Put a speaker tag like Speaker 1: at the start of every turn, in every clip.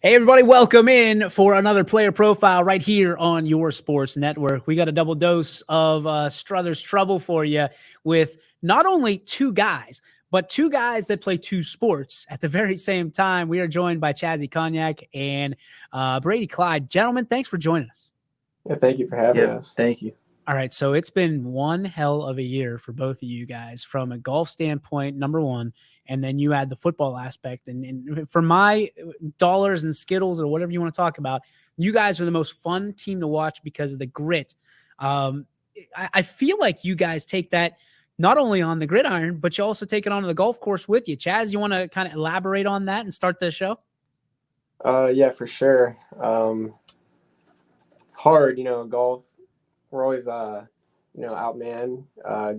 Speaker 1: Hey, everybody, welcome in for another player profile right here on your sports network. We got a double dose of Struthers trouble for you with not only two guys, but two guys that play two sports at the very same time. We are joined by Chaz Ekoniak and Brady Clyde. Gentlemen, thanks for joining us.
Speaker 2: Yeah, thank you for having us.
Speaker 3: Thank you.
Speaker 1: All right, so it's been one hell of a year for both of you guys from a golf standpoint, number one, and then you add the football aspect. And for my dollars and Skittles or whatever you want to talk about, you guys are the most fun team to watch because of the grit. I feel like you guys take that not only on the gridiron, but you also take it onto the golf course with you. Chaz, you want to kind of elaborate on that and start the show?
Speaker 2: Yeah, for sure. It's hard, golf. We're always, outmanned.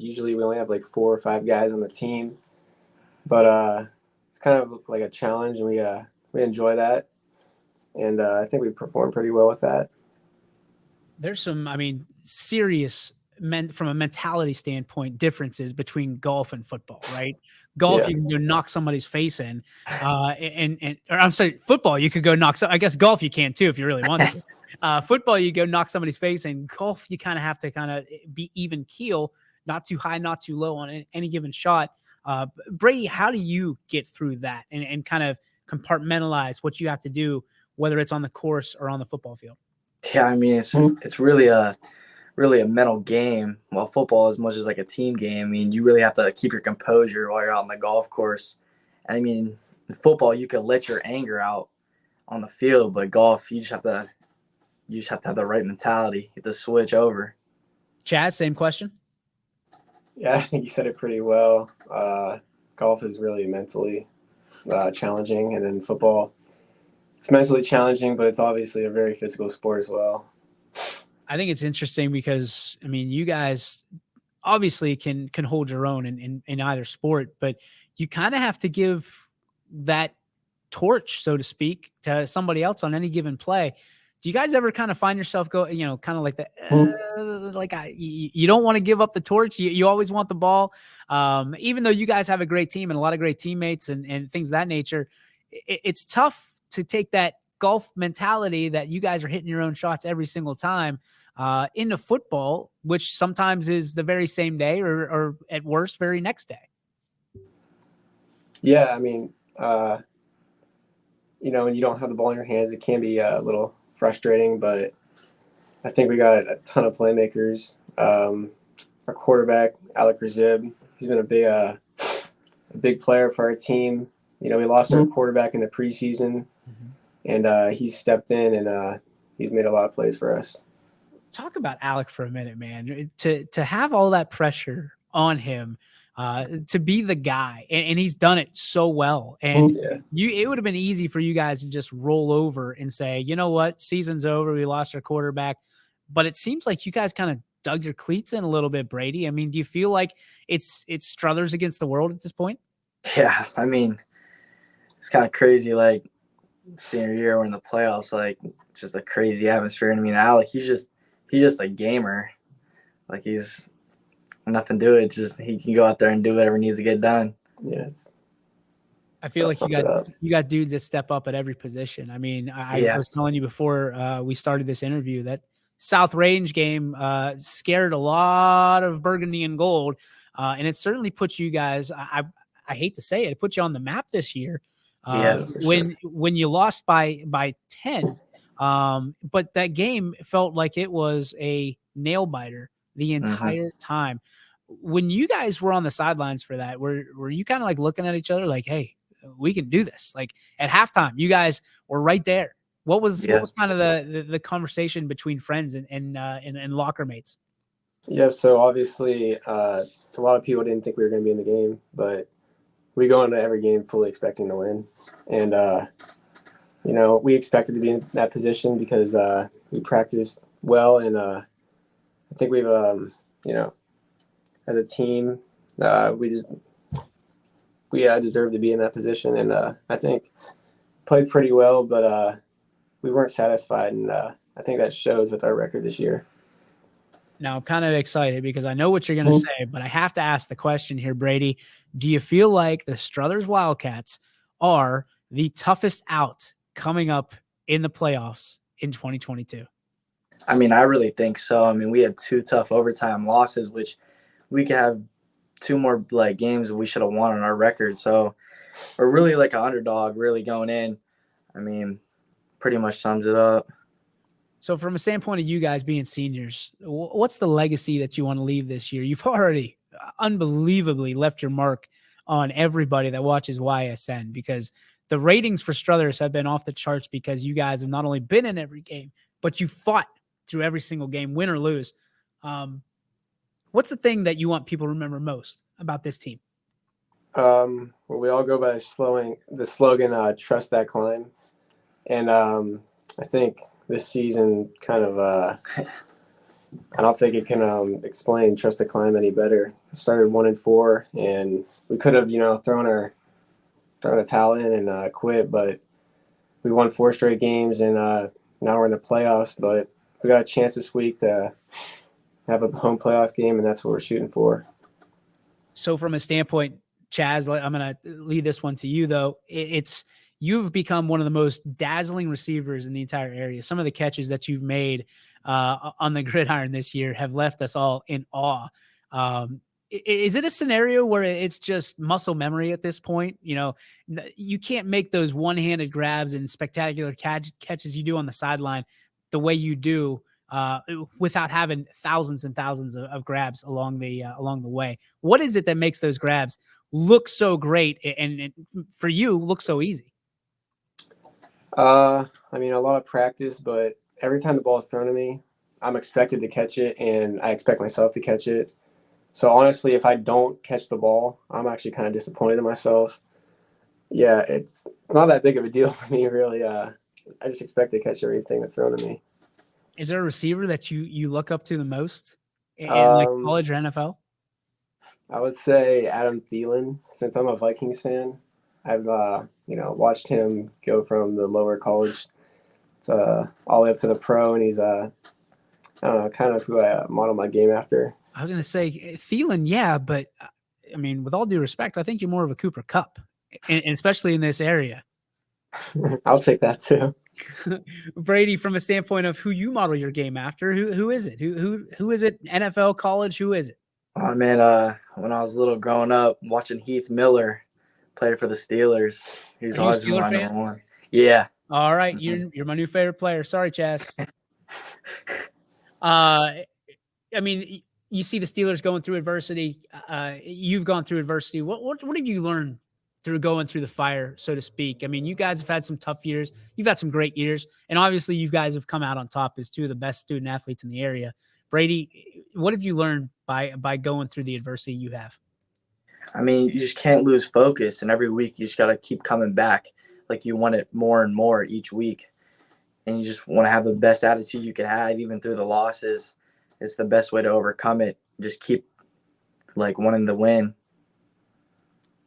Speaker 2: Usually we only have like 4 or 5 guys on the team, but it's kind of like a challenge, and we enjoy that, and I think we perform pretty well with that.
Speaker 1: There's some, serious from a mentality standpoint differences between golf and football, right? Golf,
Speaker 2: Yeah.
Speaker 1: you can go knock somebody's face in, or I'm sorry, football, you could go knock. I guess golf you can too if you really want to. Football, you go knock somebody's face in. Golf, you kind of have to be even keel, not too high, not too low on any given shot. Brady, how do you get through that and kind of compartmentalize what you have to do, whether it's on the course or on the football field?
Speaker 3: Yeah, it's really a mental game. While football is much as like a team game. You really have to keep your composure while you're out on the golf course. And in football, you can let your anger out on the field, but golf, you just have to have the right mentality. You have to switch over.
Speaker 1: Chaz, same question.
Speaker 2: Yeah, I think you said it pretty well. Golf is really mentally challenging, and then football, it's mentally challenging, but it's obviously a very physical sport as well.
Speaker 1: I think it's interesting because you guys obviously can hold your own in either sport, but you kind of have to give that torch, so to speak, to somebody else on any given play. Do you guys ever kind of find yourself kind of like that, you don't want to give up the torch? You always want the ball, even though you guys have a great team and a lot of great teammates and things of that nature. It's tough to take that golf mentality that you guys are hitting your own shots every single time into football, which sometimes is the very same day or at worst, very next day.
Speaker 2: Yeah, when you don't have the ball in your hands, it can be a little frustrating, but I think we got a ton of playmakers. Our quarterback, Alec Razib, he's been a big player for our team. We lost our quarterback in the preseason, and he's stepped in, and he's made a lot of plays for us.
Speaker 1: Talk about Alec for a minute, man. To have all that pressure on him, to be the guy, and he's done it so well. And it would have been easy for you guys to just roll over and say, you know what, season's over. We lost our quarterback. But it seems like you guys kind of dug your cleats in a little bit, Brady. Do you feel like it's Struthers against the world at this point?
Speaker 3: Yeah, it's kind of crazy. Like senior year, we're in the playoffs, like just a crazy atmosphere. And Alec, he's just a gamer. Like he's nothing to it. Just he can go out there and do whatever needs to get done.
Speaker 2: Yes.
Speaker 1: I feel like you got dudes that step up at every position. I was telling you before we started this interview that South Range game scared a lot of burgundy and gold, and it certainly puts you guys. I hate to say it put you on the map this year. When you lost by 10, but that game felt like it was a nail biter the entire time. When you guys were on the sidelines for that, were you kind of like looking at each other like, hey, we can do this? Like at halftime, you guys were right there. What was kind of the conversation between friends and locker mates?
Speaker 2: Yeah, so obviously a lot of people didn't think we were going to be in the game, but we go into every game fully expecting to win. And, we expected to be in that position because we practiced well, and I think we've, as a team, we deserved to be in that position, and I think played pretty well, but we weren't satisfied, and I think that shows with our record this year.
Speaker 1: Now, I'm kind of excited because I know what you're going to say, but I have to ask the question here, Brady. Do you feel like the Struthers Wildcats are the toughest out coming up in the playoffs in 2022?
Speaker 3: I mean, I really think so. I mean, we had 2 tough overtime losses, which we could have 2 more like games we should have won on our record. So we're really like an underdog, really going in. I mean, pretty much sums it up.
Speaker 1: So from a standpoint of you guys being seniors, what's the legacy that you want to leave this year? You've already unbelievably left your mark on everybody that watches YSN, because the ratings for Struthers have been off the charts because you guys have not only been in every game, but you fought through every single game, win or lose. What's the thing that you want people to remember most about this team?
Speaker 2: Well, we all go by the slogan, trust that climb. And I think this season kind of, I don't think it can explain trust the climb any better. We started 1-4, and we could have, thrown a towel in and quit, but we won 4 straight games, and now we're in the playoffs. But we got a chance this week to have a home playoff game, and that's what we're shooting for.
Speaker 1: So from a standpoint, Chaz, I'm going to lead this one to you, though. You've become one of the most dazzling receivers in the entire area. Some of the catches that you've made on the gridiron this year have left us all in awe. Is it a scenario where it's just muscle memory at this point? You can't make those one-handed grabs and spectacular catches you do on the sideline the way you do without having thousands and thousands of grabs along the way. What is it that makes those grabs look so great and for you look so easy?
Speaker 2: I mean, a lot of practice, but every time the ball is thrown to me, I'm expected to catch it, and I expect myself to catch it. So honestly, if I don't catch the ball, I'm actually kind of disappointed in myself. Yeah, it's not that big of a deal for me, really. I just expect to catch everything that's thrown to me.
Speaker 1: Is there a receiver that you look up to the most in like college or NFL?
Speaker 2: I would say Adam Thielen, since I'm a Vikings fan. I've watched him go from the lower college to all the way up to the pro, and he's I don't know, kind of who I model my game after.
Speaker 1: I was going to say Thielen, yeah, but I mean, with all due respect, I think you're more of a Cooper Kupp, and especially in this area.
Speaker 2: I'll take that too.
Speaker 1: Brady, from a standpoint of who you model your game after, who is it? Who is it? NFL, college? Who is it?
Speaker 3: Oh man, when I was little growing up, watching Heath Miller play for the Steelers, he was always my number one. Yeah.
Speaker 1: All right, you're my new favorite player. Sorry, Chaz. I mean, you see the Steelers going through adversity. You've gone through adversity. What did you learn through going through the fire, so to speak? I mean, you guys have had some tough years. You've had some great years. And obviously, you guys have come out on top as 2 of the best student athletes in the area. Brady, what have you learned by going through the adversity you have?
Speaker 3: I mean, you just can't lose focus. And every week, you just got to keep coming back. Like you want it more and more each week. And you just want to have the best attitude you can have, even through the losses. It's the best way to overcome it. Just keep like wanting to win.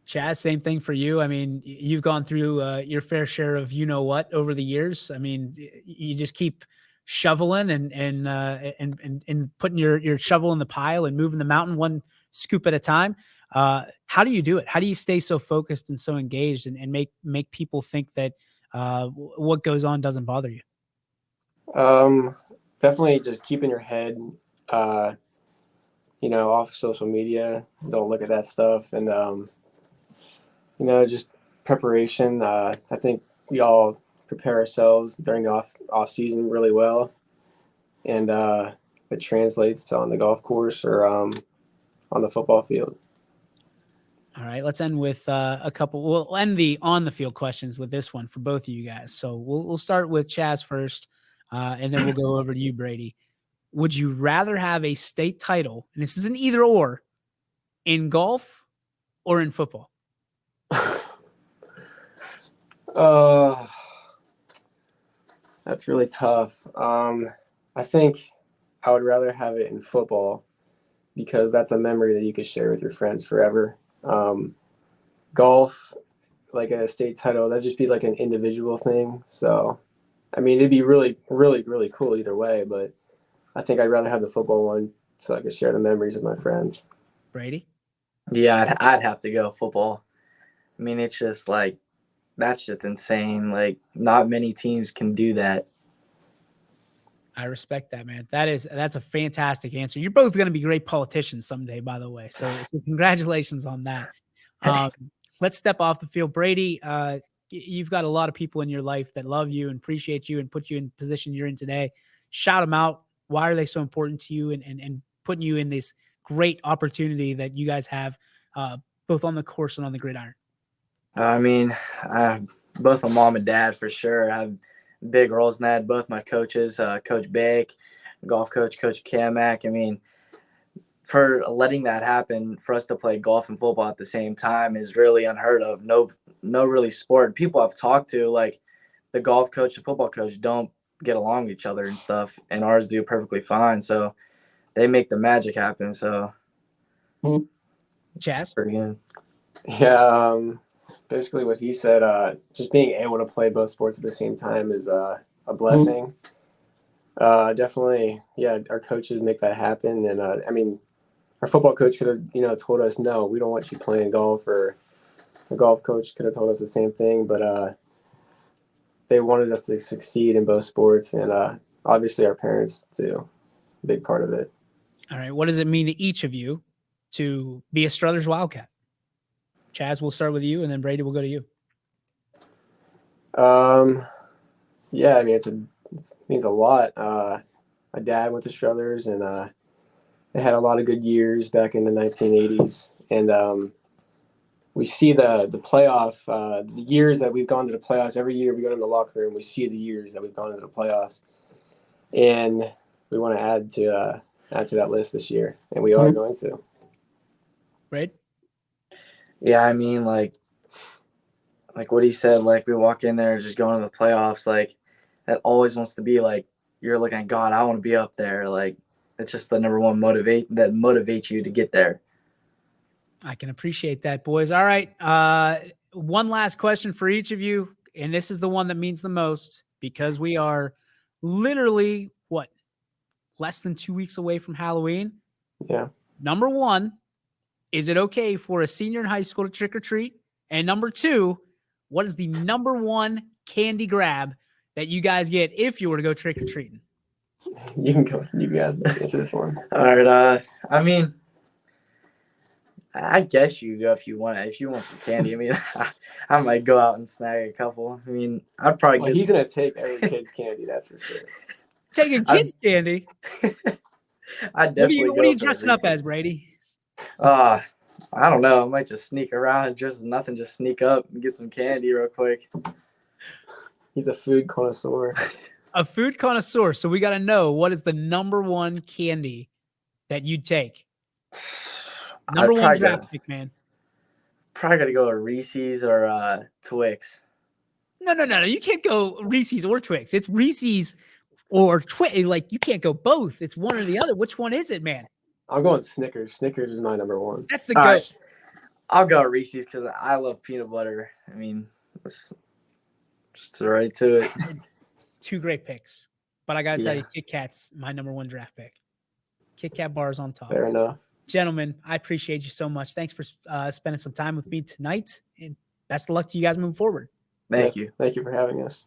Speaker 1: Chaz, same thing for you. I mean, you've gone through your fair share of what over the years. I mean, you just keep shoveling and putting your shovel in the pile and moving the mountain one scoop at a time. How do you do it? How do you stay so focused and so engaged and make people think that what goes on doesn't bother you?
Speaker 2: Definitely just keeping your head, off social media. Don't look at that stuff. And, just preparation. I think we all prepare ourselves during the off season really well. And it translates to on the golf course or on the football field.
Speaker 1: All right, let's end with a couple. We'll end the on the field questions with this one for both of you guys. So we'll start with Chaz first, and then we'll go over to you, Brady. Would you rather have a state title, and this is an either or, in golf or in football?
Speaker 2: That's really tough. I think I would rather have it in football because that's a memory that you could share with your friends forever. Golf, like a state title, that'd just be like an individual thing. So, I mean, it'd be really, really, really cool either way, but I think I'd rather have the football one so I could share the memories with my friends.
Speaker 1: Brady?
Speaker 3: Yeah, I'd have to go football. I mean, it's just like that's just insane. Like, not many teams can do that.
Speaker 1: I respect that, man. That's a fantastic answer. You're both going to be great politicians someday, by the way. So congratulations on that. Let's step off the field. Brady, you've got a lot of people in your life that love you and appreciate you and put you in the position you're in today. Shout them out. Why are they so important to you and putting you in this great opportunity that you guys have both on the course and on the gridiron?
Speaker 3: I mean, both my mom and dad for sure have big roles in that. Both my coaches, Coach Bake, golf coach, Coach Ekoniak. I mean, for letting that happen, for us to play golf and football at the same time is really unheard of. No really sport. People I've talked to, like the golf coach and football coach, don't get along with each other and stuff, and ours do perfectly fine. So they make the magic happen. So,
Speaker 1: Chaz?
Speaker 3: Pretty good.
Speaker 2: Yeah, basically what he said, just being able to play both sports at the same time is a blessing. Definitely, yeah, our coaches make that happen. And I mean, our football coach could have, told us, no, we don't want you playing golf, or the golf coach could have told us the same thing. But they wanted us to succeed in both sports, and obviously our parents too, a big part of it.
Speaker 1: All right, what does it mean to each of you to be a Struthers Wildcat? Chaz, we'll start with you, and then Brady will go to you.
Speaker 2: Yeah, I mean, it means a lot. My dad went to Struthers, and they had a lot of good years back in the 1980s. And we see the playoff, the years that we've gone to the playoffs. Every year we go in the locker room, we see the years that we've gone to the playoffs. And we want to add to that list this year, and we are going to.
Speaker 1: Right?
Speaker 3: Yeah, I mean, like what he said, like we walk in there just going to the playoffs, like that always wants to be like, you're looking at God, I want to be up there. Like it's just the number one that motivates you to get there.
Speaker 1: I can appreciate that, boys. All right. One last question for each of you. And this is the one that means the most, because we are literally less than 2 weeks away from Halloween.
Speaker 2: Yeah.
Speaker 1: Number one, is it okay for a senior in high school to trick or treat? And number two, what is the number one candy grab that you guys get if you were to go trick or treating?
Speaker 2: You can go. You guys answer this one.
Speaker 3: All right. I mean, I guess you go if you want some candy. I mean, I might go out and snag a couple. I mean, I'd probably
Speaker 2: he's gonna take every kid's candy. That's for sure.
Speaker 1: Taking kids' candy.
Speaker 3: I definitely.
Speaker 1: What are you dressing up as, Brady?
Speaker 3: I don't know. I might just sneak around and dress as nothing. Just sneak up and get some candy real quick.
Speaker 2: He's a food connoisseur.
Speaker 1: A food connoisseur. So we got to know, what is the number one candy that you'd take? Number one draft pick, man.
Speaker 3: Probably got to go with Reese's or Twix.
Speaker 1: No. You can't go Reese's or Twix. It's Reese's or Twix. Like, you can't go both. It's one or the other. Which one is it, man?
Speaker 2: I'm going Snickers. Snickers is my number one.
Speaker 1: That's the go.
Speaker 3: I'll go Reese's because I love peanut butter. I mean, it's just right to it.
Speaker 1: Two great picks. But I got to tell you, Kit Kat's my number one draft pick. Kit Kat bars on top.
Speaker 2: Fair enough.
Speaker 1: Gentlemen, I appreciate you so much. Thanks for spending some time with me tonight. And best of luck to you guys moving forward.
Speaker 3: Thank you.
Speaker 2: Thank you for having us.